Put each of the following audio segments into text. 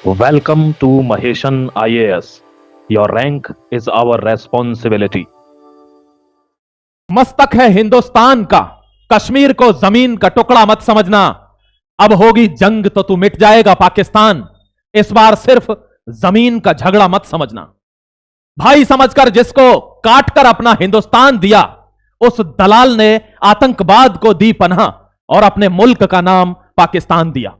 Welcome to Maheshan IAS. Your rank is our responsibility. मस्तक है हिंदुस्तान का, कश्मीर को जमीन का टुकड़ा मत समझना। अब होगी जंग तो तू मिट जाएगा पाकिस्तान। इस बार सिर्फ जमीन का झगड़ा मत समझना। भाई समझकर जिसको काटकर अपना हिंदुस्तान दिया, उस दलाल ने आतंकवाद को दी पनाह और अपने मुल्क का नाम पाकिस्तान दिया।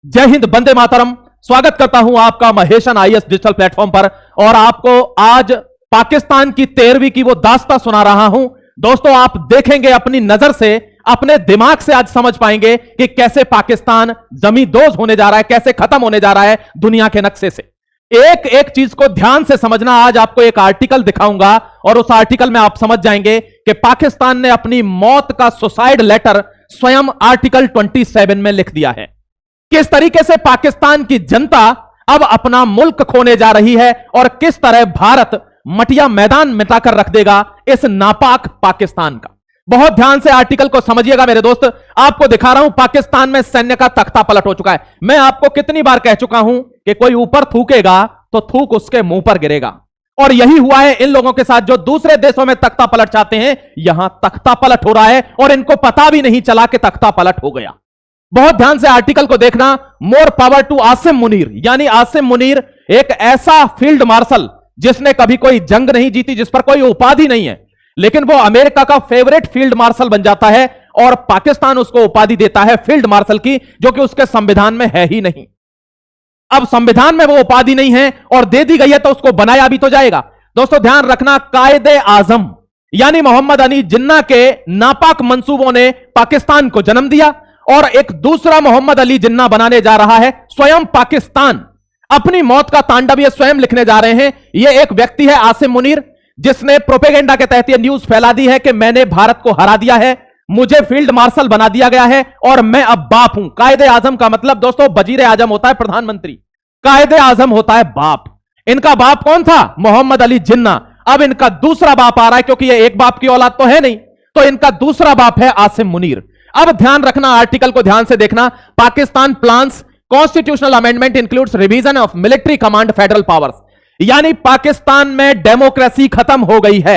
जय हिंद, वंदे मातरम। स्वागत करता हूं आपका महेशन आईएएस डिजिटल प्लेटफॉर्म पर, और आपको आज पाकिस्तान की 13वीं की वो दास्तां सुना रहा हूं। दोस्तों, आप देखेंगे अपनी नजर से, अपने दिमाग से आज समझ पाएंगे कि कैसे पाकिस्तान जमींदोज होने जा रहा है, कैसे खत्म होने जा रहा है दुनिया के नक्शे से। एक एक चीज को ध्यान से समझना। आज आपको एक आर्टिकल दिखाऊंगा और उस आर्टिकल में आप समझ जाएंगे कि पाकिस्तान ने अपनी मौत का सुसाइड लेटर स्वयं आर्टिकल 27 में लिख दिया है। किस तरीके से पाकिस्तान की जनता अब अपना मुल्क खोने जा रही है और किस तरह भारत मटिया मैदान मिटाकर रख देगा इस नापाक पाकिस्तान का। बहुत ध्यान से आर्टिकल को समझिएगा मेरे दोस्त। आपको दिखा रहा हूं पाकिस्तान में सैन्य का तख्ता पलट हो चुका है। मैं आपको कितनी बार कह चुका हूं कि कोई ऊपर थूकेगा तो थूक उसके मुंह पर गिरेगा, और यही हुआ है इन लोगों के साथ जो दूसरे देशों में तख्ता पलट चाहते हैं। यहां तख्ता पलट हो रहा है और इनको पता भी नहीं चला कि तख्ता पलट हो गया। बहुत ध्यान से आर्टिकल को देखना। More power to Asim Munir, यानी आसिम मुनीर एक ऐसा फील्ड मार्शल जिसने कभी कोई जंग नहीं जीती, जिस पर कोई उपाधि नहीं है, लेकिन वो अमेरिका का फेवरेट फील्ड मार्शल बन जाता है और पाकिस्तान उसको उपाधि देता है फील्ड मार्शल की, जो कि उसके संविधान में है ही नहीं। अब संविधान में वो उपाधि नहीं है और दे दी गई है तो उसको बनाया भी तो जाएगा। दोस्तों ध्यान रखना, कायदे आजम यानी मोहम्मद अली जिन्ना के नापाक मंसूबों ने पाकिस्तान को जन्म दिया, और एक दूसरा मोहम्मद अली जिन्ना बनाने जा रहा है स्वयं पाकिस्तान। अपनी मौत का तांडव ये स्वयं लिखने जा रहे हैं। ये एक व्यक्ति है आसिम मुनीर, जिसने प्रोपेगेंडा के तहत ये न्यूज फैला दी है कि मैंने भारत को हरा दिया है, मुझे फील्ड मार्शल बना दिया गया है और मैं अब बाप हूं। कायदे आजम का मतलब दोस्तों वजीर आजम होता है प्रधानमंत्री, कायदे आजम होता है बाप। इनका बाप कौन था? मोहम्मद अली जिन्ना। अब इनका दूसरा बाप आ रहा है, क्योंकि ये एक बाप की औलाद तो है नहीं, तो इनका दूसरा बाप है आसिम मुनीर। अब ध्यान रखना, आर्टिकल को ध्यान से देखना। Pakistan plans constitutional amendment includes revision of military command federal powers, यानी पाकिस्तान में डेमोक्रेसी खत्म हो गई है।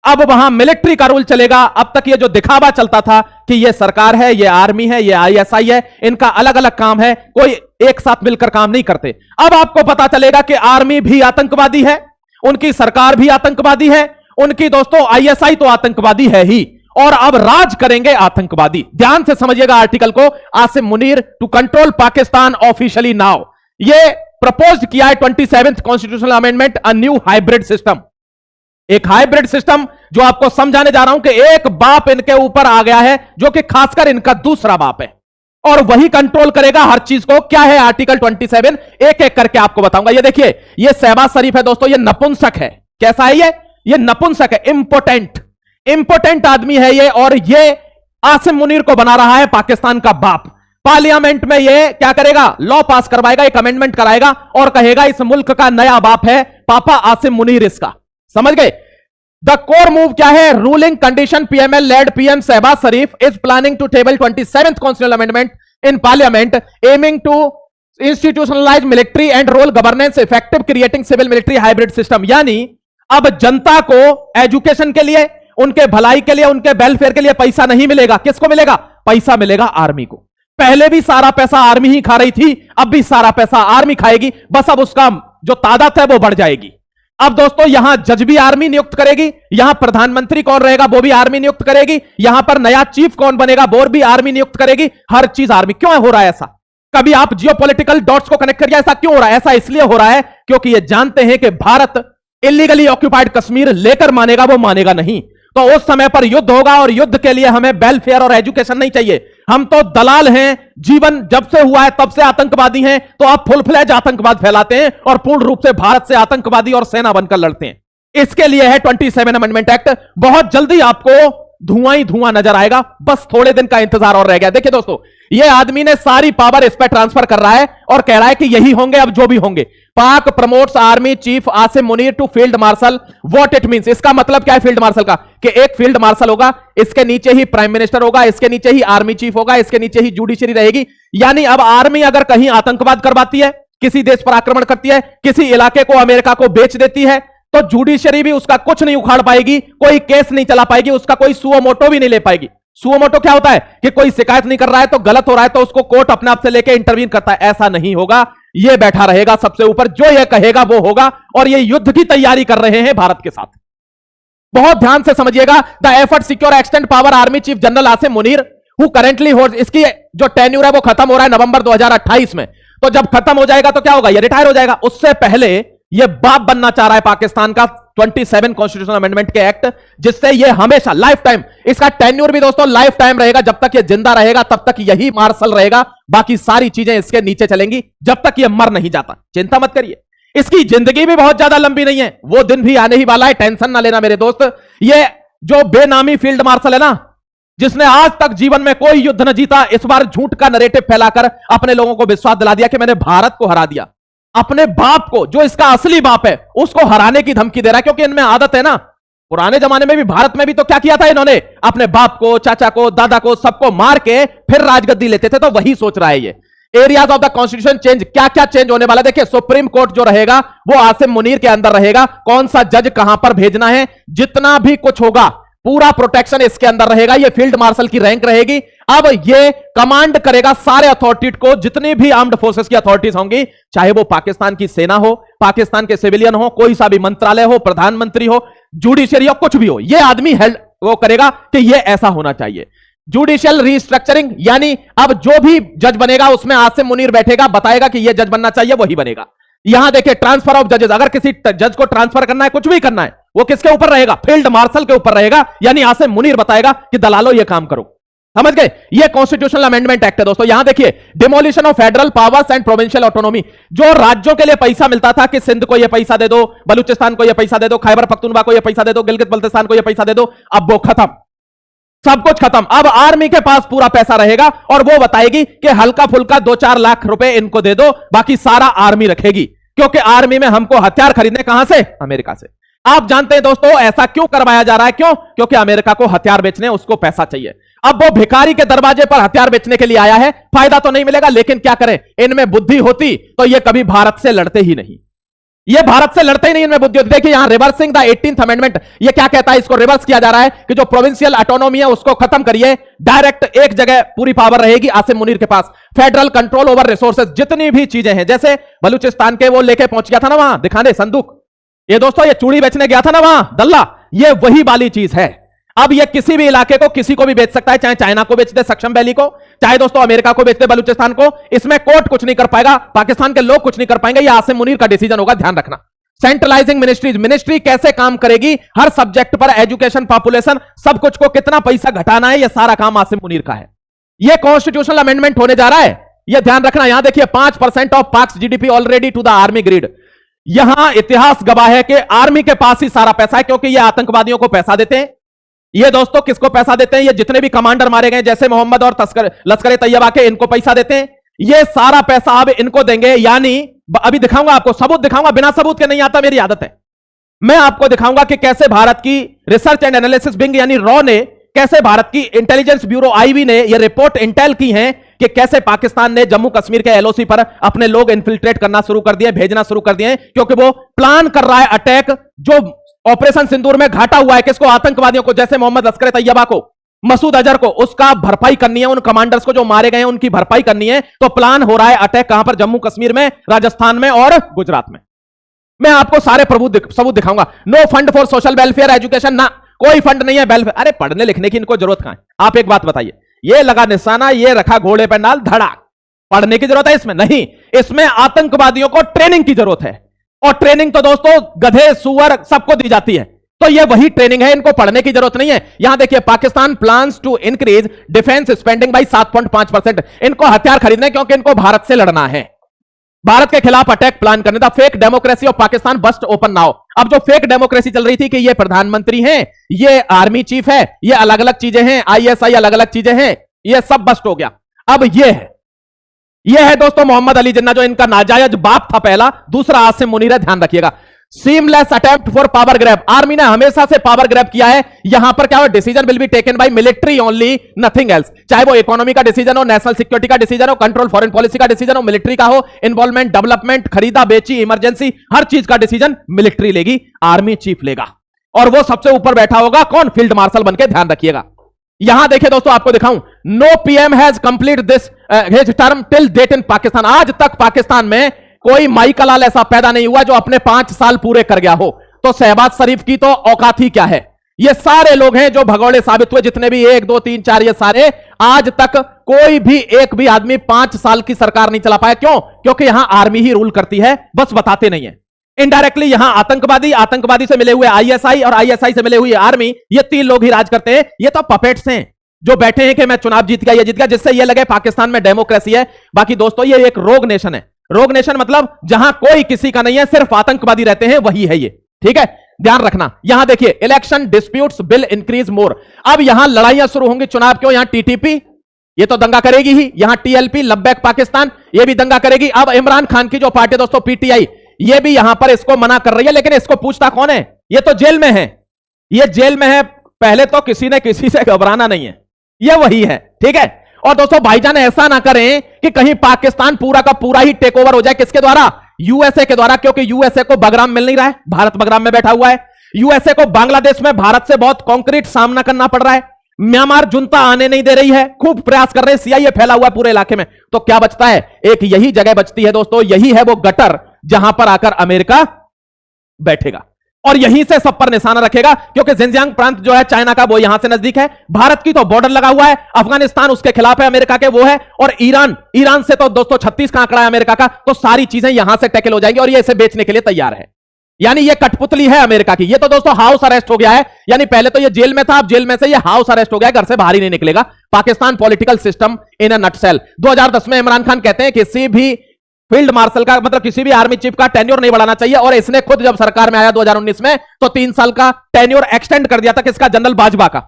अब वहां मिलिट्री का रूल चलेगा। अब तक ये जो दिखावा चलता था कि ये सरकार है, ये आर्मी है, ये आईएसआई है, इनका अलग अलग काम है, कोई एक साथ मिलकर काम नहीं करते। अब आपको पता चलेगा कि आर्मी भी आतंकवादी है, उनकी सरकार भी आतंकवादी है, उनकी दोस्तों आईएसआई तो आतंकवादी है ही, और अब राज करेंगे आतंकवादी। ध्यान से समझिएगा आर्टिकल को। Asim Munir to control Pakistan officially now, ये प्रपोज किया है 27th constitutional amendment, a new hybrid system. एक हाइब्रिड सिस्टम जो आपको समझाने जा रहा हूं कि एक बाप इनके ऊपर आ गया है, जो कि खासकर इनका दूसरा बाप है, और वही कंट्रोल करेगा हर चीज को। क्या है आर्टिकल 27? एक एक करके आपको बताऊंगा। ये देखिए, ये शहबाज शरीफ है दोस्तों, ये नपुंसक है। कैसा है ये नपुंसक है, इंपोर्टेंट आदमी है ये, और ये आसिम मुनीर को बना रहा है पाकिस्तान का बाप। पार्लियामेंट में ये क्या करेगा? लॉ पास करवाएगा, एक अमेंडमेंट कराएगा और कहेगा इस मुल्क का नया बाप है पापा आसिम मुनीर इसका। समझ गए? द कोर मूव क्या है? Ruling condition PML led PM Shahbaz Sharif is planning to table 27th constitutional amendment in parliament aiming to institutionalize military and role governance effective creating civil military hybrid system. यानी अब जनता को एजुकेशन के लिए, उनके भलाई के लिए, उनके वेलफेयर के लिए पैसा नहीं मिलेगा। किसको मिलेगा? पैसा मिलेगा आर्मी को। पहले भी सारा पैसा आर्मी ही खा रही थी, अब भी सारा पैसा आर्मी खाएगी, बस अब उसका जो तादाद है वो बढ़ जाएगी। अब दोस्तों यहां जज भी आर्मी नियुक्त करेगी, यहां प्रधानमंत्री कौन रहेगा वो भी आर्मी नियुक्त करेगी, यहां पर नया चीफ कौन बनेगा वो भी आर्मी नियुक्त करेगी। हर चीज आर्मी। क्यों हो रहा है ऐसा? कभी आप जियोपॉलिटिकल डॉट्स को कनेक्ट करिए, ऐसा क्यों हो रहा है? ऐसा इसलिए हो रहा है क्योंकि ये जानते हैं कि भारत इलीगली ऑक्युपाइड कश्मीर लेकर मानेगा, वो मानेगा नहीं। तो उस समय पर युद्ध होगा, और युद्ध के लिए हमें वेलफेयर और एजुकेशन नहीं चाहिए। हम तो दलाल हैं, जीवन जब से हुआ है तब से आतंकवादी हैं, तो आप फुल फ्लैज आतंकवाद फैलाते हैं और पूर्ण रूप से भारत से आतंकवादी और सेना बनकर लड़ते हैं। इसके लिए है 27 अमेंडमेंट एक्ट। बहुत जल्दी आपको धुआं ही धुआं नजर आएगा, बस थोड़े दिन का इंतजार और रह गया। देखिए दोस्तों, ये आदमी ने सारी पावर इस पर ट्रांसफर कर रहा है और कह रहा है कि यही होंगे अब जो भी होंगे। Pak promotes army chief Asim Munir to field marshal. What it means, इसका मतलब क्या है फील्ड मार्शल का? कि एक फील्ड मार्शल होगा, इसके नीचे ही प्राइम मिनिस्टर होगा, इसके नीचे ही आर्मी चीफ होगा, इसके नीचे ही जुडिशरी रहेगी। यानी अब आर्मी अगर कहीं आतंकवाद करवाती है किसी देश पर आक्रमण करती है, किसी इलाके को अमेरिका को बेच देती है, तो जुडिशरी भी उसका कुछ नहीं उखाड़ पाएगी, कोई केस नहीं चला पाएगी, उसका कोई सुओ मोटो भी नहीं ले पाएगी। सुओ मोटो क्या होता है कि कोई शिकायत नहीं कर रहा है तो गलत हो रहा है तो उसको कोर्ट अपने आप से लेके इंटरवीन करता है। ऐसा नहीं होगा, ये बैठा रहेगा सबसे ऊपर, जो ये कहेगा वो होगा। और ये युद्ध की तैयारी कर रहे हैं भारत के साथ। बहुत ध्यान से समझिएगा। The effort secure extend power army chief general Asim Munir who currently holds, इसकी जो टेन्यूर है वो खत्म हो रहा है नवंबर 2028 में। तो जब खत्म हो जाएगा तो क्या होगा, ये रिटायर हो जाएगा। उससे पहले ये बाप बनना चाह रहा है पाकिस्तान का 27 कॉन्स्टिट्यूशनल अमेंडमेंट के एक्ट, जिससे ये हमेशा लाइफ टाइम, इसका टेन्यूर भी दोस्तों लाइफ टाइम रहेगा। जब तक ये जिंदा रहेगा तब तक यही मार्शल रहेगा, बाकी सारी चीजें इसके नीचे चलेंगी जब तक ये मर नहीं जाता। चिंता मत करिए, इसकी जिंदगी भी बहुत ज्यादा लंबी नहीं है, वो दिन भी आने ही वाला है, टेंशन ना लेना मेरे दोस्त। ये जो बेनामी फील्ड मार्शल है ना, जिसने आज तक जीवन में कोई युद्ध न जीता, इस बार झूठ का नरेटिव फैलाकर अपने लोगों को विश्वास दिला दिया कि मैंने भारत को हरा दिया। अपने बाप को, जो इसका असली बाप है, उसको हराने की धमकी दे रहा है, क्योंकि इनमें आदत है ना। पुराने जमाने में भी भारत में भी तो क्या किया था इन्होंने, अपने बाप को, चाचा को, दादा को, सबको मार के फिर राजगद्दी लेते थे। तो वही सोच रहा है ये। Areas of the constitution change, क्या क्या चेंज होने वाला, देखिए सुप्रीम कोर्ट जो रहेगा वो आसिम मुनीर के अंदर रहेगा। कौन सा जज कहां पर भेजना है, जितना भी कुछ होगा पूरा प्रोटेक्शन इसके अंदर रहेगा। ये फील्ड मार्शल की रैंक रहेगी। अब ये कमांड करेगा सारे अथॉरिटी को, जितनी भी आर्म्ड फोर्सेस की अथॉरिटीज होंगी, चाहे वो पाकिस्तान की सेना हो, पाकिस्तान के सिविलियन हो, कोई सा भी मंत्रालय हो, प्रधानमंत्री हो, जुडिशियरी हो, कुछ भी हो, ये आदमी हेल्ड वो करेगा कि ये ऐसा होना चाहिए। जुडिशियल रिस्ट्रक्चरिंग, यानी अब जो भी जज बनेगा उसमें आसिम मुनीर बैठेगा, बताएगा कि ये जज बनना चाहिए, वही बनेगा। यहां देखिए ट्रांसफर ऑफ जजेस, अगर किसी जज को ट्रांसफर करना है, कुछ भी करना है, वो किसके ऊपर रहेगा, फील्ड मार्शल के ऊपर रहेगा। यानी आसिम मुनीर बताएगा कि दलालो ये काम करो। समझ गए, ये कॉन्स्टिट्यूशनल अमेंडमेंट एक्ट है दोस्तों। यहां देखिए demolition of federal powers and provincial autonomy, जो राज्यों के लिए पैसा मिलता था कि सिंध को ये पैसा दे दो, बलूचिस्तान को ये पैसा दे दो, खैबर पख्तूनख्वा को ये पैसा दे दो, गिलगित बल्तिस्तान को ये पैसा दे दो, अब वो खत्म, सब कुछ खत्म। अब आर्मी के पास पूरा पैसा रहेगा और वो बताएगी कि हल्का फुल्का 2-4 लाख रुपए इनको दे दो, बाकी सारा आर्मी रखेगी। क्योंकि आर्मी में हमको हथियार खरीदने कहां से, अमेरिका से। आप जानते हैं दोस्तों ऐसा क्यों करवाया जा रहा है, क्यों, क्योंकि अमेरिका को हथियार बेचने उसको पैसा चाहिए। अब वो भिखारी के दरवाजे पर हथियार बेचने के लिए आया है, फायदा तो नहीं मिलेगा, लेकिन क्या करें, इनमें बुद्धि होती तो ये कभी भारत से लड़ते ही नहीं, ये भारत से लड़ते ही नहीं, इनमें बुद्धि होती। देखिए यहां रिवर्सिंग द 18th अमेंडमेंट, ये क्या कहता है, इसको रिवर्स किया जा रहा है कि जो प्रोविंशियल ऑटोनॉमी है उसको खत्म करिए, डायरेक्ट एक जगह पूरी पावर रहेगी आसिम मुनीर के पास। फेडरल कंट्रोल ओवर रिसोर्सेज, जितनी भी चीजें हैं, जैसे बलूचिस्तान के वो लेके पहुंच गया था ना वहां दिखाने संदूक, ये दोस्तों ये चूड़ी बेचने गया था ना वहां दल्ला, ये वही वाली चीज है। अब ये किसी भी इलाके को किसी को भी बेच सकता है, चाहे चाइना को बेच दे सक्षम वैली को, चाहे दोस्तों अमेरिका को बेच दे बलूचिस्तान को, इसमें कोर्ट कुछ नहीं कर पाएगा, पाकिस्तान के लोग कुछ नहीं कर पाएंगे, ये आसिम मुनीर का डिसीजन होगा, ध्यान रखना। सेंट्रलाइजिंग मिनिस्ट्रीज, मिनिस्ट्री कैसे काम करेगी, हर सब्जेक्ट पर, एजुकेशन, पॉपुलेशन, सब कुछ को कितना पैसा घटाना है, यह सारा काम आसिम मुनीर का है। यह कॉन्स्टिट्यूशनल अमेंडमेंट होने जा रहा है, यह ध्यान रखना। यहां देखिए 5% of Pak's GDP already to the army grid, यहां इतिहास गवाह है कि आर्मी के पास ही सारा पैसा है, क्योंकि ये आतंकवादियों को पैसा देते हैं। ये दोस्तों किसको पैसा देते हैं, ये जितने भी कमांडर मारे गए जैसे मोहम्मद और लश्कर तैयबा के, इनको पैसा देते हैं। ये सारा पैसा अब इनको देंगे, यानी अभी दिखाऊंगा आपको, सबूत दिखाऊंगा, बिना सबूत के नहीं आता, मेरी आदत है। मैं आपको दिखाऊंगा कि कैसे भारत की रिसर्च एंड एनालिसिस विंग यानी रॉ ने, कैसे भारत की इंटेलिजेंस ब्यूरो आईबी ने ये रिपोर्ट इंटेल की है कि कैसे पाकिस्तान ने जम्मू कश्मीर के एलओसी पर अपने लोग इन्फिल्ट्रेट करना शुरू कर दिए, भेजना शुरू कर दिए, क्योंकि वो प्लान कर रहा है अटैक, जो ऑपरेशन सिंदूर में घाटा हुआ है किसको, आतंकवादियों को, जैसे मोहम्मद लश्कर तैयबा को, मसूद अजहर को, उसका भरपाई करनी है, उन कमांडर्स को जो मारे गए हैं उनकी भरपाई करनी है। तो प्लान हो रहा है अटैक, कहां पर, जम्मू कश्मीर में, राजस्थान में और गुजरात में। मैं आपको सारे सबूत दिखाऊंगा। No fund for social welfare education, ना कोई फंड नहीं है वेलफेयर, अरे पढ़ने लिखने की इनको जरूरत कहां है। आप एक बात बताइए, ये लगा निशाना, ये रखा घोड़े पर नाल, धड़ाक, पढ़ने की जरूरत है इसमें, नहीं, इसमें आतंकवादियों को ट्रेनिंग की जरूरत है। और ट्रेनिंग तो दोस्तों गधे सुअर सबको दी जाती है, तो ये वही ट्रेनिंग है, इनको पढ़ने की जरूरत नहीं है। यहां देखिए Pakistan plans to increase defence spending by 7.5%, इनको हथियार खरीदने, क्योंकि इनको भारत से लड़ना है, भारत के खिलाफ अटैक प्लान करने था। Fake democracy of Pakistan bust open now, अब जो फेक डेमोक्रेसी चल रही थी कि ये प्रधानमंत्री हैं, ये आर्मी चीफ है, ये अलग अलग चीजें हैं, आईएसआई अलग अलग चीजें हैं, ये सब बस्ट हो गया। अब ये है दोस्तों मोहम्मद अली जिन्ना, जो इनका नाजायज बाप था पहला, दूसरा आसिम मुनीर है, ध्यान रखिएगा। Seamless attempt for power grab. Army ने हमेशा से पावर ग्रैब किया है। यहां पर क्या हो, decision will be taken by military only, nothing else. चाहे वो इकोनॉमी का डिसीजन हो, नेशनल सिक्योरिटी का डिसीजन हो, कंट्रोल फॉरेन पॉलिसी का डिसीजन हो, मिलिट्री का हो, इन्वॉल्वमेंट, डेवलपमेंट, खरीदा बेची, इमरजेंसी, हर चीज का डिसीजन मिलिट्री लेगी, आर्मी चीफ लेगा। और वो सबसे ऊपर बैठा होगा कौन, फील्ड मार्शल बनके, ध्यान रखिएगा। यहां देखिए दोस्तों, आपको दिखाऊं, no PM has complete this his term till date in Pakistan. आज तक पाकिस्तान में कोई माई कलाल ऐसा पैदा नहीं हुआ जो अपने 5 साल पूरे कर गया हो। तो शहबाज शरीफ की तो औकात ही क्या है। ये सारे लोग हैं जो भगौड़े साबित हुए, जितने भी 1 2 3 4 ये सारे, आज तक कोई भी एक भी आदमी 5 साल की सरकार नहीं चला पाया। क्यों? क्योंकि यहां आर्मी ही रूल करती है, बस बताते नहीं है। इनडायरेक्टली यहां आतंकवादी से मिले हुए आईएसआई और आईएसआई से मिले हुए आर्मी, ये 3 लोग ही राज करते हैं। ये तो पपेट्स हैं जो बैठे हैं कि मैं चुनाव जीत गया, ये जीत गया, जिससे ये लगे पाकिस्तान में डेमोक्रेसी है। बाकी दोस्तों ये एक रोग नेशन है। रोग नेशन मतलब जहां कोई किसी का नहीं है, सिर्फ आतंकवादी रहते हैं, वही है ये। ठीक है, ध्यान रखना। यहां देखिए, election disputes bill increase more. अब यहां लड़ाइयां शुरू होंगी चुनाव क्यों। यहां टीटीपी ये तो दंगा करेगी ही, यहां टीएलपी लब्बैक पाकिस्तान ये भी दंगा करेगी। अब इमरान खान की जो पार्टी दोस्तों पीटीआई, ये भी यहां पर इसको मना कर रही है, लेकिन इसको पूछता कौन है, ये तो जेल में है। ये जेल में है, पहले तो किसी ने किसी से घबराना नहीं है, ये वही है। ठीक है, और दोस्तों भाईजान ऐसा ना करें कि कहीं पाकिस्तान पूरा का पूरा ही टेक ओवर हो जाए। किसके द्वारा? यूएसए के द्वारा, क्योंकि यूएसए को बगराम मिल नहीं रहा है, भारत बगराम में बैठा हुआ है। यूएसए को बांग्लादेश में भारत से बहुत कॉन्क्रीट सामना करना पड़ रहा है। म्यांमार जुनता आने नहीं दे रही है, खूब प्रयास कर रहे हैं, सीआईए फैला हुआ है पूरे इलाके में। तो क्या बचता है? एक यही जगह बचती है दोस्तों, यही है वो गटर जहां पर आकर अमेरिका बैठेगा और यहीं से सब पर निशाना रखेगा, क्योंकि जिनजियांग प्रांत जो है चाइना का, वो यहां से नजदीक है। भारत की तो बॉर्डर लगा हुआ है, अफगानिस्तान उसके खिलाफ है अमेरिका के, वो है। और ईरान से तो दोस्तों 36 का आंकड़ा है अमेरिका का। तो सारी चीजें यहां से टैकल हो जाएंगी और ये इसे बेचने के लिए तैयार है। यानी ये कठपुतली है अमेरिका की। ये तो दोस्तों हाउस अरेस्ट हो गया है, यानी पहले तो ये जेल में था, अब जेल में से ये हाउस अरेस्ट हो गया, घर से बाहर ही नहीं निकलेगा। Pakistan political system in a nutshell. 2010 में इमरान खान कहते हैं किसी भी फील्ड मार्शल का, मतलब किसी भी आर्मी चीफ का टेन्योर नहीं बढ़ाना चाहिए, और इसने खुद जब सरकार में आया 2019 में, तो 3 साल का टेन्योर एक्सटेंड कर दिया था। किसका? जनरल बाजवा का।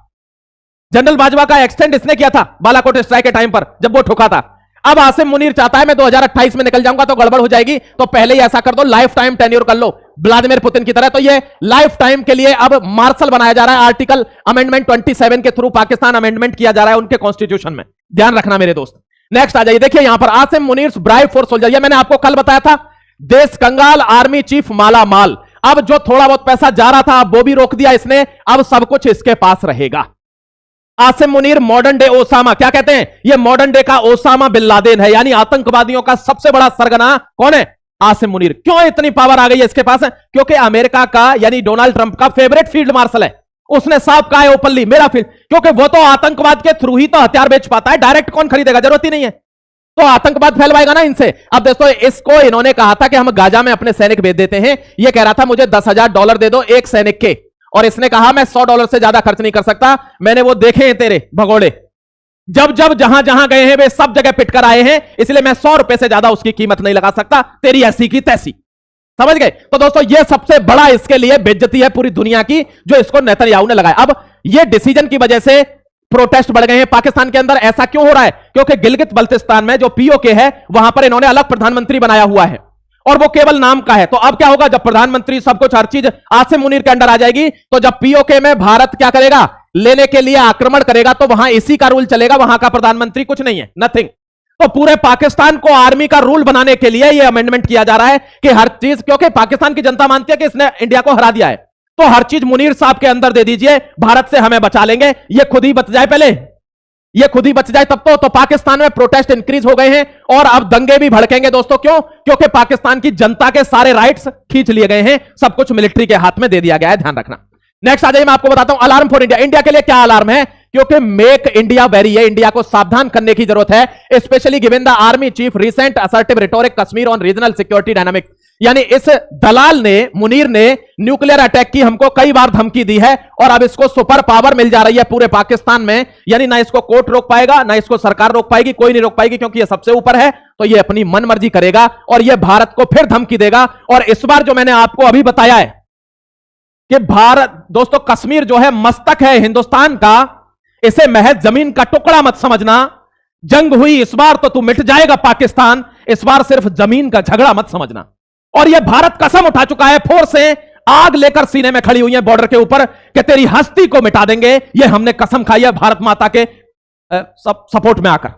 जनरल बाजवा का एक्सटेंड इसने किया था बालाकोट स्ट्राइक के टाइम पर, जब वो ठुका था। अब आसिम मुनीर चाहता है मैं 2028 में निकल जाऊंगा तो गड़बड़ हो जाएगी, तो पहले ही ऐसा कर दो, लाइफ टाइम टेन्योर कर लो, व्लादिमीर पुतिन की तरह। तो ये लाइफ टाइम के लिए अब मार्शल बनाया जा रहा है। आर्टिकल अमेंडमेंट 27 के थ्रू पाकिस्तान अमेंडमेंट किया जा रहा है उनके कॉन्स्टिट्यूशन में, ध्यान रखना मेरे दोस्त। नेक्स्ट आ जाइए, देखिए यहां पर Asim Munir bribe for soldier. ये मैंने आपको कल बताया था, देश कंगाल आर्मी चीफ माला माल। अब जो थोड़ा बहुत पैसा जा रहा था अब वो भी रोक दिया इसने, अब सब कुछ इसके पास रहेगा। Asim Munir modern day Osama, क्या कहते हैं? ये मॉडर्न डे का ओसामा बिन लादेन है, यानी आतंकवादियों का सबसे बड़ा सरगना कौन है? आसिम मुनीर। क्यों इतनी पावर आ गई है इसके पास? क्योंकि अमेरिका का यानी डोनाल्ड ट्रंप का फेवरेट फील्ड मार्शल है। उसने साफ कहा है ओपनली, मेरा फील्ड, क्योंकि वो तो आतंकवाद के थ्रू ही तो हथियार बेच पाता है, डायरेक्ट कौन खरीदेगा, जरूरत ही नहीं है। तो आतंकवाद फैलवाएगा ना इनसे। अब दोस्तों इसको इन्होंने कहा था कि हम गाजा में अपने सैनिक भेज देते हैं। ये कह रहा था मुझे $10,000 दे दो एक सैनिक के, और इसने कहा मैं $100 से ज्यादा खर्च नहीं कर सकता। मैंने वो देखे हैं तेरे भगोड़े, जब जहां जहां गए हैं वे सब जगह पिटकर आए हैं, इसलिए मैं $100 से ज्यादा उसकी कीमत नहीं लगा सकता, तेरी ऐसी की तैसी। समझ गए? तो दोस्तों ये सबसे बड़ा इसके लिए बेइज्जती है पूरी दुनिया की, जो इसको नेतन्याहू ने लगाया। अब ये डिसीजन की वजह से प्रोटेस्ट बढ़ गए हैं पाकिस्तान के अंदर। ऐसा क्यों हो रहा है? क्योंकि गिलगित बल्तिस्तान में जो पीओके है, वहां पर इन्होंने अलग प्रधानमंत्री बनाया हुआ है, और वो केवल नाम का है। तो अब क्या होगा, जब प्रधानमंत्री सब कुछ हर चीज आसिम मुनीर के अंडर आ जाएगी, तो जब पीओके में भारत क्या करेगा, लेने के लिए आक्रमण करेगा, तो वहां इसी का रूल चलेगा, वहां का प्रधानमंत्री कुछ नहीं है, नथिंग। तो पूरे पाकिस्तान को आर्मी का रूल बनाने के लिए यह अमेंडमेंट किया जा रहा है कि हर चीज, क्योंकि पाकिस्तान की जनता मानती है कि इसने इंडिया को हरा दिया है, तो हर चीज मुनीर साहब के अंदर दे दीजिए, भारत से हमें बचा लेंगे। ये खुद ही बच जाए, पहले ये खुद ही बच जाए तब तो पाकिस्तान में प्रोटेस्ट इंक्रीज हो गए हैं, और अब दंगे भी भड़केंगे दोस्तों। क्यों? क्योंकि पाकिस्तान की जनता के सारे राइट्स खींच लिए गए हैं, सब कुछ मिलिट्री के हाथ में दे दिया गया है, ध्यान रखना। नेक्स्ट आ जाइए, मैं आपको बताता हूं अलार्म फॉर इंडिया। इंडिया के लिए क्या अलार्म है? क्योंकि मेक इंडिया वेरी है, इंडिया को सावधान करने की जरूरत है, specially given the army chief recent assertive rhetoric Kashmir on regional security dynamics. यानी इस दलाल ने, मुनीर ने न्यूक्लियर अटैक की हमको कई बार धमकी दी है, और अब इसको सुपर पावर मिल जा रही है पूरे पाकिस्तान में। यानी ना इसको कोर्ट रोक पाएगा, ना इसको सरकार रोक पाएगी, कोई नहीं रोक पाएगी, क्योंकि ये सबसे ऊपर है। तो ये अपनी मन मर्जी करेगा और ये भारत को फिर धमकी देगा। और इस बार जो मैंने आपको अभी बताया है कि भारत, दोस्तों कश्मीर जो है मस्तक है हिंदुस्तान का, इसे महज जमीन का टुकड़ा मत समझना। जंग हुई इस बार तो तू मिट जाएगा पाकिस्तान, इस बार सिर्फ जमीन का झगड़ा मत समझना। और यह भारत कसम उठा चुका है, फोर्स से आग लेकर सीने में खड़ी हुई है बॉर्डर के ऊपर कि तेरी हस्ती को मिटा देंगे। यह हमने कसम खाई है भारत माता के सपोर्ट में आकर,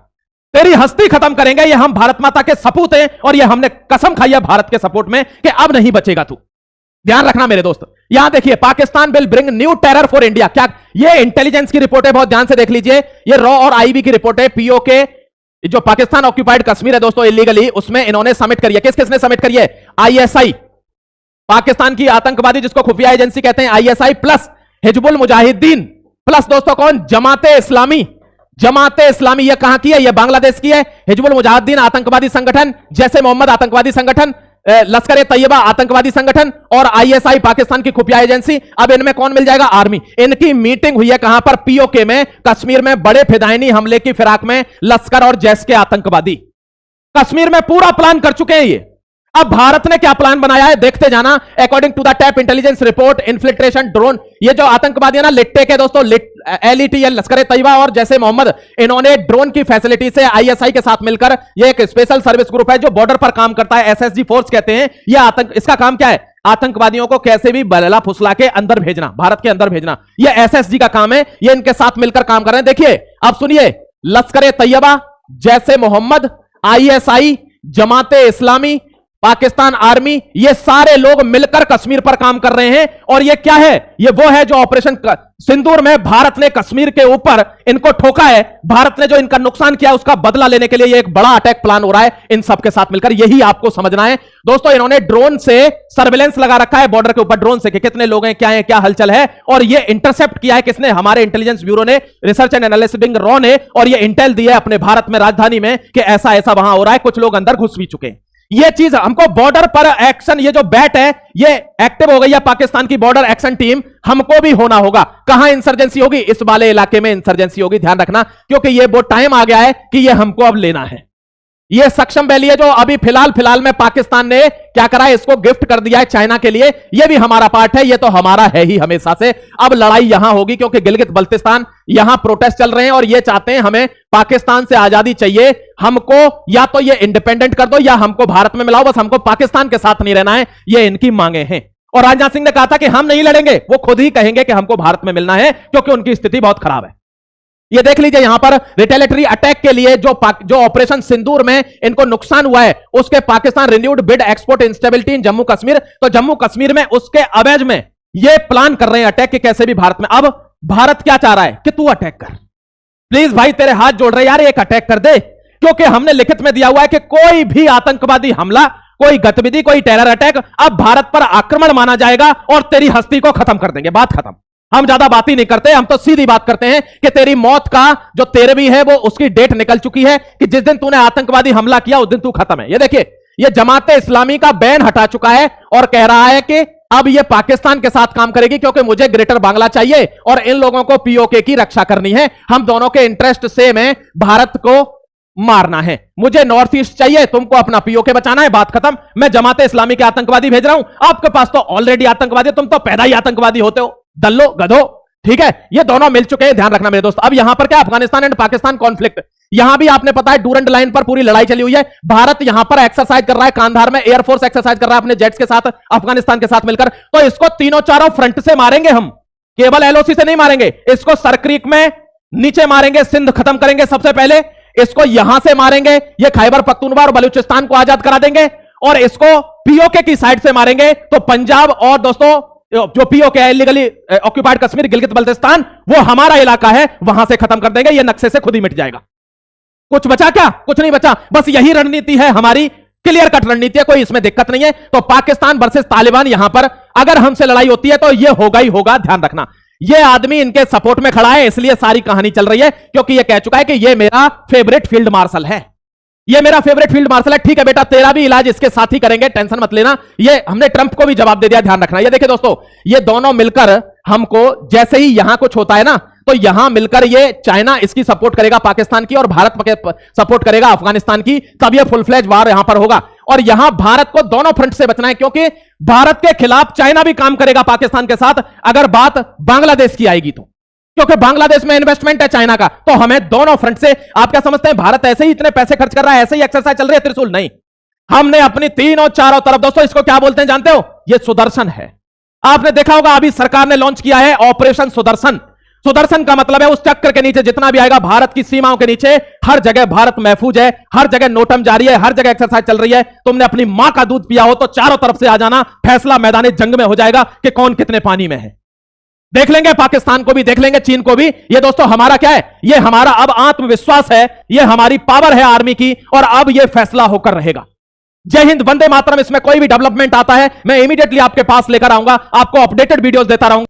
तेरी हस्ती खत्म करेंगे। ये हम भारत माता के सपूत हैं और ये हमने कसम खाई है भारत के सपोर्ट में कि अब नहीं बचेगा तू। ध्यान रखना मेरे दोस्त, यहां देखिए, Pakistan will bring new terror for India. क्या ये इंटेलिजेंस की रिपोर्ट है? बहुत ध्यान से देख लीजिए, ये रॉ और आईबी की रिपोर्ट है। पीओके जो पाकिस्तान ऑक्यूपाइड कश्मीर है दोस्तों इलीगली, उसमें इन्होंने समिट करी है। किस किसने समिट करी है? आईएसआई, पाकिस्तान की आतंकवादी जिसको खुफिया एजेंसी कहते हैं, ISI plus Hizbul Mujahideen plus दोस्तों कौन? जमाते इस्लामी। जमाते इस्लामी ये कहां की है? ये बांग्लादेश की है। हिजबुल मुजाहिदीन आतंकवादी संगठन, जैसे मोहम्मद आतंकवादी संगठन, लश्कर ए तैयबा आतंकवादी संगठन और आईएसआई पाकिस्तान की खुफिया एजेंसी। अब इनमें कौन मिल जाएगा? आर्मी। इनकी मीटिंग हुई है कहां पर? पीओके में, कश्मीर में बड़े फिदायनी हमले की फिराक में लश्कर और जैश के आतंकवादी कश्मीर में पूरा प्लान कर चुके हैं ये। अब भारत ने क्या प्लान बनाया है देखते जाना। According to the tap intelligence report, infiltration drone, ये जो आतंकवादी है ना लिट्टे के दोस्तों, एलईटी लश्कर ए तैयबा और जैसे मोहम्मद, इन्होंने ड्रोन की फैसिलिटी से आईएसआई के साथ मिलकर, ये एक स्पेशल सर्विस ग्रुप है जो बॉर्डर पर काम करता है, एसएसजी फोर्स कहते हैं। ये इसका काम क्या है? आतंकवादियों को कैसे भी बलला फुसला के अंदर भेजना, भारत के अंदर भेजना, ये एसएसजी का काम है। ये इनके साथ मिलकर काम कर रहे हैं। देखिए अब सुनिए, लश्कर ए तैयबा, जैसे मोहम्मद, आईएसआई, जमाते इस्लामी, पाकिस्तान आर्मी, ये सारे लोग मिलकर कश्मीर पर काम कर रहे हैं। और ये क्या है? ये वो है जो ऑपरेशन सिंदूर में भारत ने कश्मीर के ऊपर इनको ठोका है। भारत ने जो इनका नुकसान किया उसका बदला लेने के लिए ये एक बड़ा अटैक प्लान हो रहा है इन सब के साथ मिलकर। यही आपको समझना है दोस्तों। इन्होंने ड्रोन से सर्वेलेंस लगा रखा है बॉर्डर के ऊपर, ड्रोन से कि कितने लोग हैं, क्या हलचल है। और ये इंटरसेप्ट किया है किसने? हमारे इंटेलिजेंस ब्यूरो ने, research and analysis wing raw ने। और ये इंटेल दी है अपने भारत में, राजधानी में, कि ऐसा ऐसा वहां हो रहा है, कुछ लोग अंदर घुस भी चुके हैं। ये चीज हमको बॉर्डर पर एक्शन, ये जो बैट है ये एक्टिव हो गई है पाकिस्तान की बॉर्डर एक्शन टीम, हमको भी होना होगा। कहां इंसर्जेंसी होगी? इस वाले इलाके में इंसर्जेंसी होगी, ध्यान रखना, क्योंकि ये वो टाइम आ गया है कि ये हमको अब लेना है। ये सक्षम वैली है जो अभी फिलहाल में पाकिस्तान ने क्या करा है, इसको गिफ्ट कर दिया है चाइना के लिए। ये भी हमारा पार्ट है, ये तो हमारा है ही हमेशा से। अब लड़ाई यहां होगी क्योंकि गिलगित बल्तिस्तान, यहां प्रोटेस्ट चल रहे हैं और ये चाहते हैं हमें पाकिस्तान से आजादी चाहिए। हमको या तो ये इंडिपेंडेंट कर दो या हमको भारत में मिलाओ, बस हमको पाकिस्तान के साथ नहीं रहना है। ये इनकी मांगे हैं। और राजनाथ सिंह ने कहा था कि हम नहीं लड़ेंगे, वो खुद ही कहेंगे कि हमको भारत में मिलना है क्योंकि उनकी स्थिति बहुत खराब है। ये देख लीजिए यहां पर रिटेलिटरी अटैक के लिए जो ऑपरेशन सिंदूर में इनको नुकसान हुआ है, उसके Pakistan renewed bid export instability in Jammu Kashmir. तो जम्मू कश्मीर में उसके अवैध में ये प्लान कर रहे हैं अटैक के, कैसे भी भारत में। अब भारत क्या चाह रहा है कि तू अटैक कर, प्लीज भाई तेरे हाथ जोड़ रहे यार, एक अटैक कर दे, क्योंकि हमने लिखित में दिया हुआ है कि कोई भी आतंकवादी हमला, कोई गतिविधि, कोई टेरर अटैक अब भारत पर आक्रमण माना जाएगा और तेरी हस्ती को खत्म कर देंगे। बात खत्म। हम ज्यादा बात ही नहीं करते, हम तो सीधी बात करते हैं कि तेरी मौत का जो 13वीं है वो उसकी डेट निकल चुकी है कि जिस दिन तूने आतंकवादी हमला किया उस दिन तू खत्म है। ये देखिए, ये जमाते इस्लामी का बैन हटा चुका है और कह रहा है कि अब ये पाकिस्तान के साथ काम करेगी क्योंकि मुझे ग्रेटर बांग्ला चाहिए और इन लोगों को पीओके की रक्षा करनी है। हम दोनों के इंटरेस्ट सेम है, भारत को मारना है, मुझे नॉर्थ ईस्ट चाहिए, तुमको अपना पीओके बचाना है, बात खत्म। मैं जमाते इस्लामी के आतंकवादी भेज रहा हूं, आपके पास तो ऑलरेडी आतंकवादी, तुम तो पैदा ही आतंकवादी होते हो, दल्लो गधो। ठीक है, ये दोनों मिल चुके हैं, ध्यान रखना मेरे दोस्त। अब यहां पर क्या, अफगानिस्तान एंड पाकिस्तान कॉन्फ्लिक्ट, यहां भी आपने पता है डूरंड लाइन पर पूरी लड़ाई चली हुई है। भारत यहां पर एक्सरसाइज कर रहा है, कांधार में एयरफोर्स एक्सरसाइज कर रहा है अपने जेट्स के साथ, अफगानिस्तान के साथ मिलकर। तो इसको तीनों चारों फ्रंट से मारेंगे हम, केवल एलओसी से नहीं मारेंगे। इसको सरक्रीक में नीचे मारेंगे, सिंध खत्म करेंगे सबसे पहले, इसको यहां से मारेंगे, ये खैबर पख्तूनख्वा और बलूचिस्तान को आजाद करा देंगे, और इसको पीओके की साइड से मारेंगे तो पंजाब और दोस्तों जो पीओके है इलीगली ऑक्यूपाइड कश्मीर, गिलगित बल्तिस्तान, वो हमारा इलाका है, वहां से खत्म कर देंगे। ये नक्शे से खुद ही मिट जाएगा। कुछ बचा क्या? कुछ नहीं बचा। बस यही रणनीति है हमारी, क्लियर कट रणनीति है, कोई इसमें दिक्कत नहीं है। तो पाकिस्तान वर्सेस तालिबान, यहां पर अगर हमसे लड़ाई होती है तो ये होगा ही होगा, ध्यान रखना। ये आदमी इनके सपोर्ट में खड़ा है, इसलिए सारी कहानी चल रही है, क्योंकि ये कह चुका है कि ये मेरा फेवरेट फील्ड मार्शल है, ये मेरा फेवरेट फील्ड मार्शल है। ठीक है बेटा, तेरा भी इलाज इसके साथ ही करेंगे, टेंशन मत लेना। ये हमने ट्रंप को भी जवाब दे दिया, ध्यान रखना। ये देखिए दोस्तों, ये दोनों मिलकर हमको, जैसे ही यहां कुछ होता है ना, तो यहां मिलकर ये चाइना इसकी सपोर्ट करेगा पाकिस्तान की, और भारत सपोर्ट करेगा अफगानिस्तान की, तब ये फुल फ्लैज वार यहां पर होगा। और यहां भारत को दोनों फ्रंट से बचना है, क्योंकि भारत के खिलाफ चाइना भी काम करेगा पाकिस्तान के साथ, अगर बात बांग्लादेश की आएगी तो, क्योंकि बांग्लादेश में इन्वेस्टमेंट है चाइना का। तो हमें दोनों फ्रंट से, आप क्या समझते हैं भारत ऐसे ही इतने पैसे खर्च कर रहा है, ऐसे ही एक्सरसाइज चल रही है त्रिशूल? नहीं, हमने अपनी तीनों चारों तरफ, दोस्तों इसको क्या बोलते हैं जानते हो? ये सुदर्शन है। आपने देखा होगा अभी सरकार ने लॉन्च किया है ऑपरेशन सुदर्शन। सुदर्शन का मतलब है उस चक्र के नीचे जितना भी आएगा, भारत की सीमाओं के नीचे हर जगह भारत महफूज है, हर जगह नोटम जारी है, हर जगह एक्सरसाइज चल रही है। तुमने अपनी मां का दूध पिया हो तो चारों तरफ से आ जाना, फैसला मैदान जंग में हो जाएगा कि कौन कितने पानी में है। देख लेंगे पाकिस्तान को भी, देख लेंगे चीन को भी। ये दोस्तों हमारा क्या है? ये हमारा अब आत्मविश्वास है, ये हमारी पावर है आर्मी की, और अब ये फैसला होकर रहेगा। जय हिंद, वंदे मातरम। इसमें कोई भी डेवलपमेंट आता है मैं इमीडिएटली आपके पास लेकर आऊंगा, आपको अपडेटेड वीडियोस देता रहूंगा।